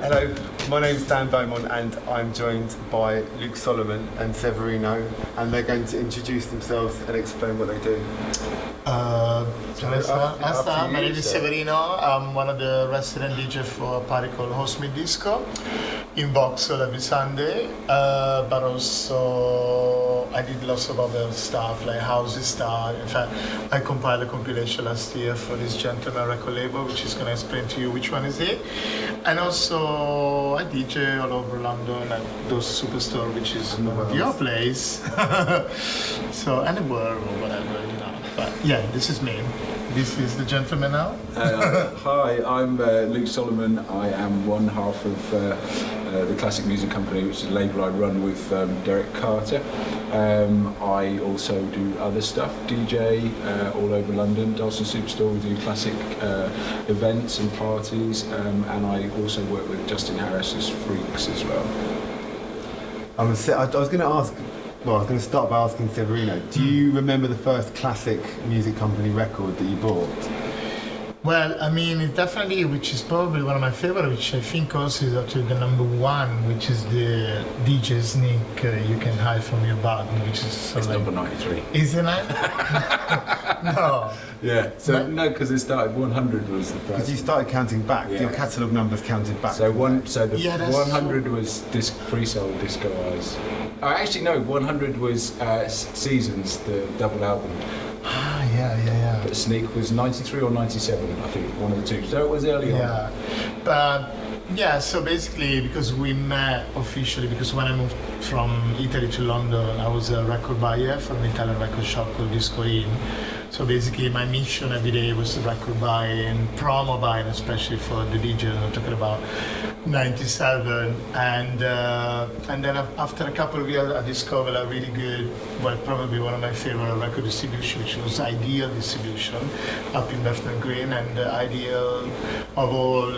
Hello, my name's Dan Beaumont and I'm joined by Luke Solomon and Severino, and they're going to introduce themselves and explain what they do. My name is Severino. I'm one of the resident DJ for a party called Host Me Disco in Vauxhall every Sunday, but also I did lots of other stuff like house stuff. In fact, I compiled a compilation last year for this gentleman record label, which is going to explain to you which one is it. And also I DJ all over London at those superstore, which is your place. So, and the world or whatever, you know. But yeah, this is me. This is the gentleman now. Hi, I'm Luke Solomon. I am one half of the Classic Music Company, which is a label I run with Derek Carter. I also do other stuff, DJ all over London. Dalston Superstore, we do classic events and parties, and I also work with Justin Harris's Freaks as well. I was going to ask, well, I was going to start by asking Severino, do you remember the first Classic Music Company record that you bought? Well, I mean, it definitely, which is probably one of my favorite, which I think also is actually the number one, which is the DJ Sneak, You Can Hide From Your Button, which is sort It's of number 93. Isn't it? No. Yeah, so no, because it started, 100 was the first. Because you started counting back, your catalogue numbers counted back. So 100 was Free-Soul Disco Eyes. Actually, no, 100 was Seasons, the double album. Ah, yeah. But Sneak was 93 or 97, I think, one of the two. So it was early on. Yeah, but yeah, so basically because we met officially, because when I moved from Italy to London, I was a record buyer from an Italian record shop called Disco In. So basically my mission every day was record buying, promo buying, especially for the DJs. I'm talking about 97, and then after a couple of years I discovered a really good, well, probably one of my favorite record distribution, which was Ideal Distribution up in Bethnal Green, and Ideal of all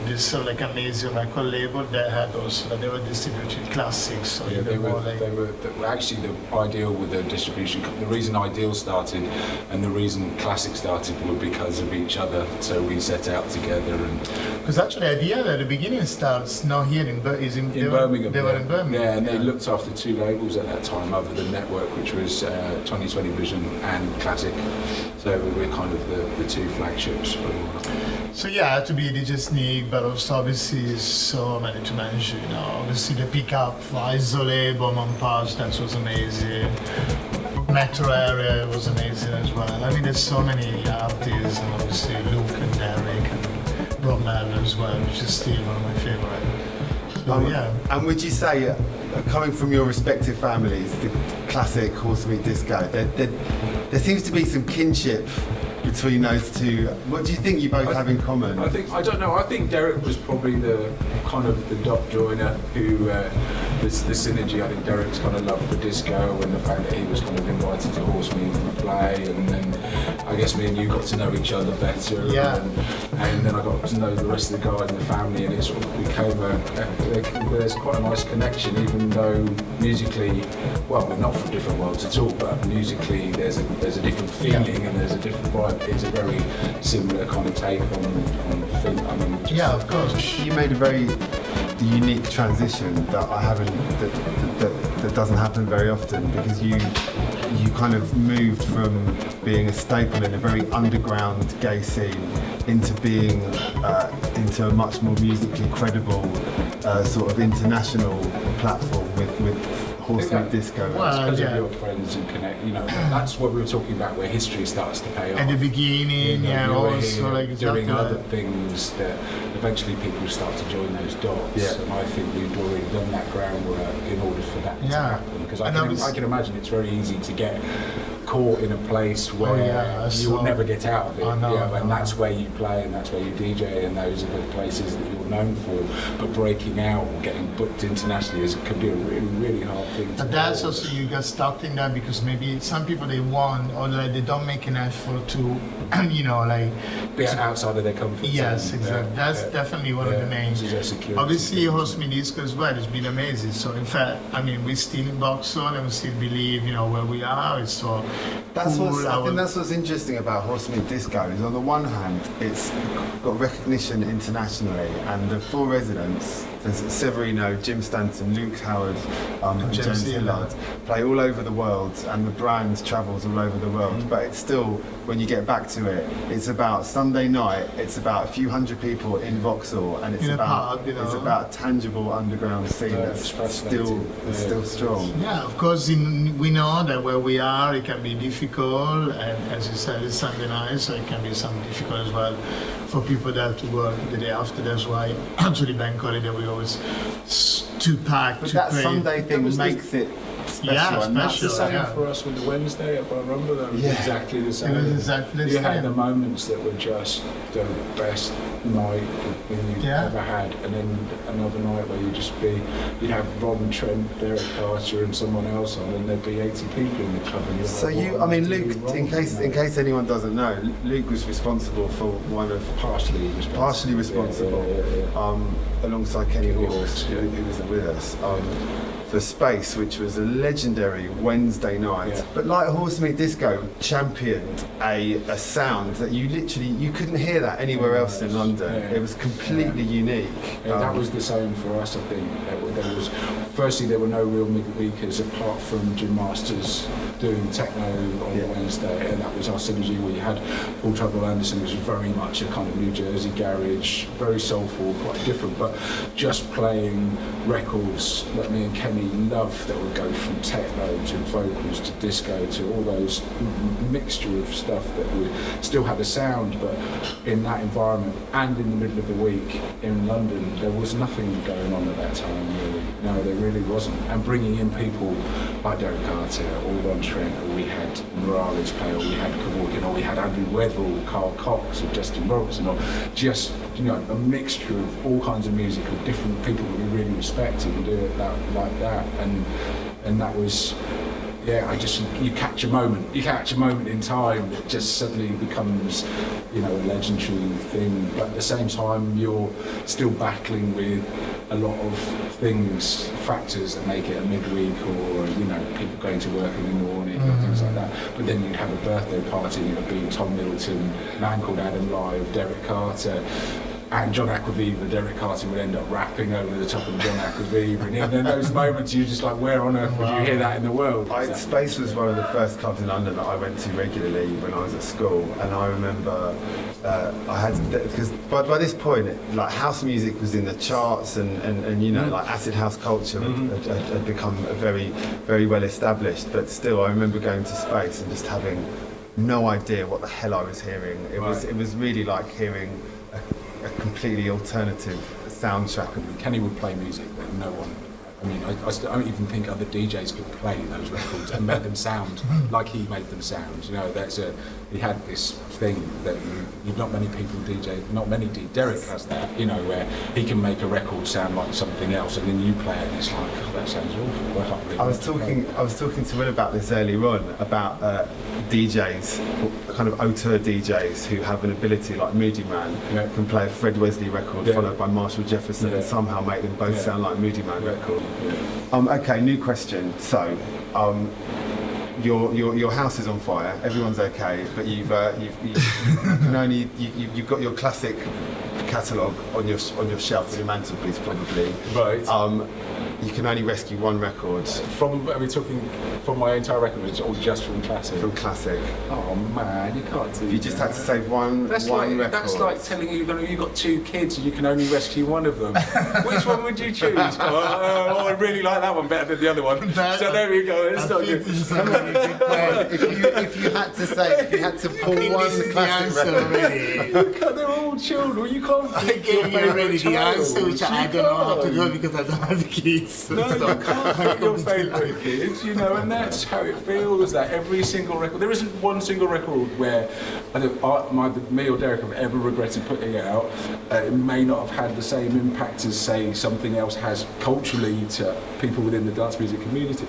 this sort of like amazing record label that had also that they were distributing classics. So yeah, they were actually the Ideal with the distribution. The reason Ideal started and the reason Classic started were because of each other. So we set out together and. Because actually, Ideal at the beginning starts not here in Birmingham. They were in Birmingham. Yeah, and they looked after two labels at that time, other than Network, which was 2020 Vision and Classic. So we're kind of the two flagships for a while. So yeah, I had to be a DJ Sneak, but also obviously so many to mention. You know, obviously the pickup for Isolé, Montage, that was amazing. Metro Area was amazing as well. I mean, there's so many artists, and obviously Luke and Derek and Rob Mellor as well, which is still one of my favorite. So yeah. And would you say, coming from your respective families, the Classic, Horse Meat Disco, there seems to be some kinship between those two. What do you think you both have in common? I don't know. I think Derek was probably the kind of the dot joiner who the synergy. I think Derek's kind of love for disco and the fact that he was kind of invited to Horse Meat and play, and then I guess me and you got to know each other better. Yeah. And then I got to know the rest of the guys in the family, and it sort of became there's quite a nice connection, even though musically, well, we're not from different worlds at all, but musically there's a different feeling and there's a different vibe. It's a very similar kind of take on the thing. I mean, yeah, of course. You made a very unique transition that I haven't, that doesn't happen very often, because you kind of moved from being a staple in a very underground gay scene into being into a much more musically credible sort of international platform with Horse Meat Disco. Well, because of your friends and connect, you know, that's what we were talking about, where history starts to pay off. At the beginning, also like doing other things that eventually people start to join those dots. Yeah. And I think we've already done that groundwork in order for that to happen. Because I can imagine it's very easy to get caught in a place where you will never get out of it. And that's where you play and that's where you DJ, and those are the places that you're known for. But breaking out or getting booked internationally can be a really, really hard thing to do. But that's also, you get stuck in that because maybe some people they want, or like they don't make an effort to, you know, like be outside of their comfort zone. Yes, exactly. That's definitely one of the main. Obviously, Host Me Disco as well. It's been amazing. So in fact, I mean, we're still in Vauxhall and we still believe, you know, where we are. So That's cool. I think that's what's interesting about Horsemeat Disco is on the one hand it's got recognition internationally, and the 4 residents, there's Severino, Jim Stanton, Luke Howard, and James Hillard, play all over the world, and the brand travels all over the world. But it's still, when you get back to it, it's about Sunday night. It's about a few hundred people in Vauxhall, and it's about it's about a tangible underground scene that's still strong. Yeah, of course, we know that where we are, it can be difficult, and as you said, it's Sunday night, so it can be something difficult as well for people that have to work the day after. That's why actually bank holiday we always too packed. But that Sunday thing makes it special. Yeah, and that's The same Yeah. for us with the Wednesday at Barumba. That was exactly the same. It was exactly the You had same. the moments that were just the best night you've ever had, and then another night where you'd have Ron, Trent, Derek Carter, and someone else on, and there'd be 80 people in the club. And So Luke, in case anyone doesn't know, Luke was responsible for one of partially responsible, alongside Kenny Horse, who was with us. For Space, which was a legendary Wednesday night. Yeah. But like Horsemeat Disco championed a sound that you couldn't hear that anywhere else in London. Yeah. It was completely unique. Yeah, that was the same for us, I think. Firstly, there were no real mid-weekers apart from Jim Masters doing techno on Wednesday, and that was our synergy. We had Paul Trouble Anderson, which was very much a kind of New Jersey garage, very soulful, quite different, but just playing records that me and Kenny loved that would go from techno to vocals to disco to all those mixture of stuff that we still had a sound, but in that environment and in the middle of the week in London, there was nothing going on at that time, really. No, there really wasn't. And bringing in people like Derek Carter or Ron Trent, or we had Morales play, or we had Kevorkian, or we had Andrew Weatherall, Carl Cox, or Justin Robertson, or just, a mixture of all kinds of music with different people that we really respected and do it like that. And that was, you catch a moment in time that just suddenly becomes, a legendary thing. But at the same time, you're still battling with a lot of factors that make it a midweek, or people going to work in the morning and things like that. But then you'd have a birthday party, and it would be Tom Middleton, a man called Adam Live, Derek Carter, and John Aquaviva. Derek Carter would end up rapping over the top of John Aquaviva, and in those moments you're just like, where on earth would you hear that in the world? Space was one of the first clubs in London that I went to regularly when I was at school, and I remember because by this point, like, house music was in the charts, and like acid house culture had become very, very well established. But still, I remember going to Space and just having no idea what the hell I was hearing. It was really like hearing a completely alternative soundtrack. Kenny would play music that no one. I don't even think other DJs could play those records and make them sound like he made them sound. He had this thing that not many people Derek has that, where he can make a record sound like something else, and then you play it and it's like, oh, that sounds awful. I can't believe I was talking to Will about this earlier on, about DJs, kind of auteur DJs who have an ability like Moody Man, can play a Fred Wesley record followed by Marshall Jefferson and somehow make them both sound like Moody Man record. Okay, new question. So, your house is on fire. Everyone's okay, but you've got your classic catalogue on your shelf, on your mantelpiece, probably. Right. You can only rescue one record. Are we talking from my entire record, or just from classic? From classic. Oh man, you can't do. You just had to save one record. That's like telling you've got 2 kids and you can only rescue one of them. Which one would you choose? I really like that one better than the other one. So there we go. It's not good. If you had to pull one classic record. Look at, they're all children. You can't. I gave you already the answer, which I don't know how to do because I don't have the kids. No, you can't pick your favourite kids, and that's how it feels. That every single record, there isn't one single record where me or Derek have ever regretted putting it out. It may not have had the same impact as, say, something else has culturally to people within the dance music community,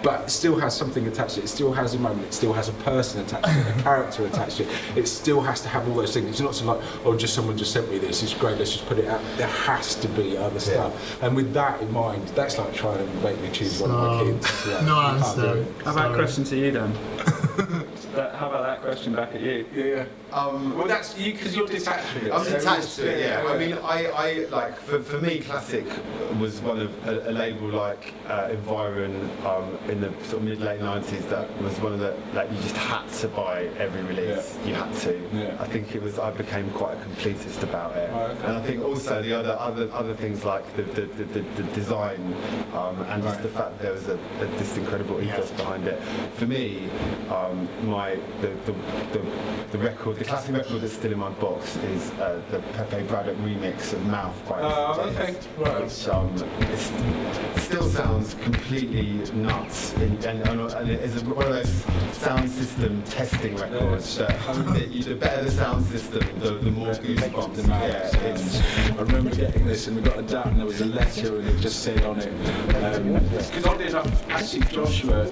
but it still has something attached to it. It still has a moment. It still has a person attached to it, a character attached to it. It still has to have all those things. It's not so like, someone just sent me this. It's great. Let's just put it out. There has to be other stuff. And with that in mind, that's like trying to make me choose one of my kids. No answer. How about a question to you, Dan? How about that question back at you? Yeah. Well, that's you because you're detached from it. I'm so detached to it, yeah. yeah. I mean, I like, for me, Classic was one of a label like Environ in the sort of mid-late 90s that was one of the, like, you just had to buy every release. Yeah. You had to. Yeah. I think I became quite a completist about it. Oh, okay. And I think also the other things like the design and just the fact that there was this incredible ethos behind it. For me, the record, the classic record that's still in my box is the Pepe Braddock remix of Mouth by okay. Right. Which it still sounds completely nuts, and it is one of those sound system testing records that the better the sound system, the more goosebumps. I remember getting this, and we got a DAT, and there was a letter, and it just said on it, because oddly enough, actually Joshua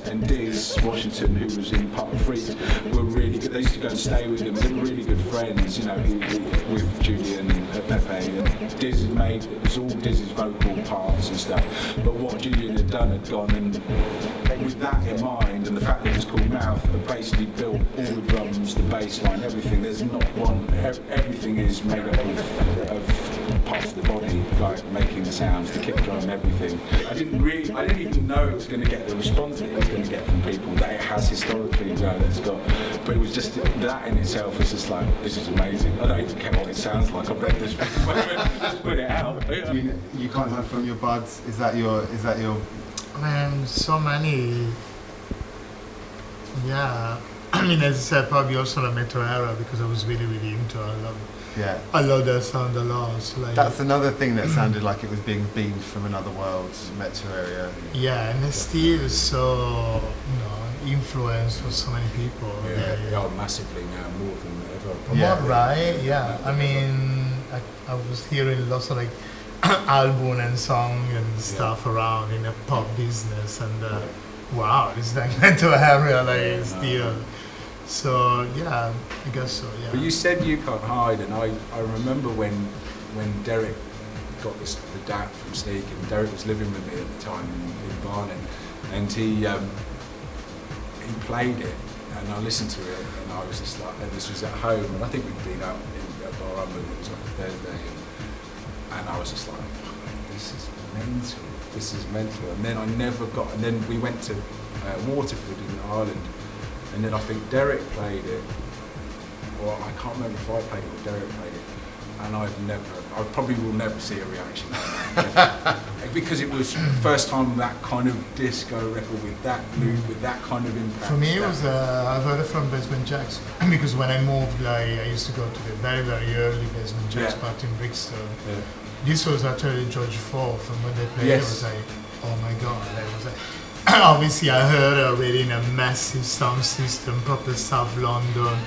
and Diz Washington, who was in Part of Freak, were really good. They used to go and stay with him. They were really good friends, you know, with Julian and Pepe. And Diz had made, it was all Diz's vocal parts and stuff. But what Julian had done had gone, and with that in mind, and the fact that it was called Mouth, had basically built all the drums, the bass line, everything. There's not one, everything is made up of parts of the body, like making the sounds, the kick drum, everything. I didn't even know it was going to get the response that it was going to get from people that it has historically got. But it was just that in itself was just like, this is amazing. I don't even care what it sounds like. I've read this before. Just put it out. You can't hide from your buds. Is that your? So many. Yeah. I mean, as I said, probably also the Metro era because I was really into it. I love that sound a lot. So like, that's another thing that sounded like it was being beamed from another world, Metro area. Yeah, and it's still so, influence for so many people. Yeah, massively now, more than ever. Yeah, right. Yeah, I mean, I was hearing lots of like album and song and stuff around in the pop business, and wow, it's like Metro area, like still. So yeah, I guess so. Yeah. But you said you can't hide, and I remember when Derek got the DAT from Sneak, and Derek was living with me at the time in Barnet, and he played it, and I listened to it, and I was just like, and this was at home, and I think we'd been out in Barnet, it was like a Thursday, and I was just like, this is mental, and then and then we went to Waterford in Ireland. And then I think Derek played it, or I can't remember if I played it or Derek played it, and I probably will never see a reaction like that. Because it was the first time that kind of disco record with that mood, with that kind of impact. For me, it was, I've heard it from Basement Jacks, because when I moved, I used to go to the very, very early Basement Jacks party in Brixton. Yeah. This was actually George Fourth, and when they played it, I was like, oh my god, I was like, obviously I heard already in a massive sound system, proper South London,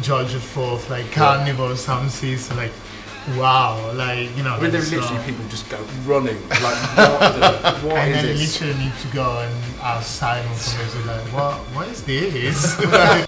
George IV, like Carnival sound system, like wow, like I mean, there are literally people just go running, like what and is then this? literally need to go and ask Simon from this, like what is this? Like,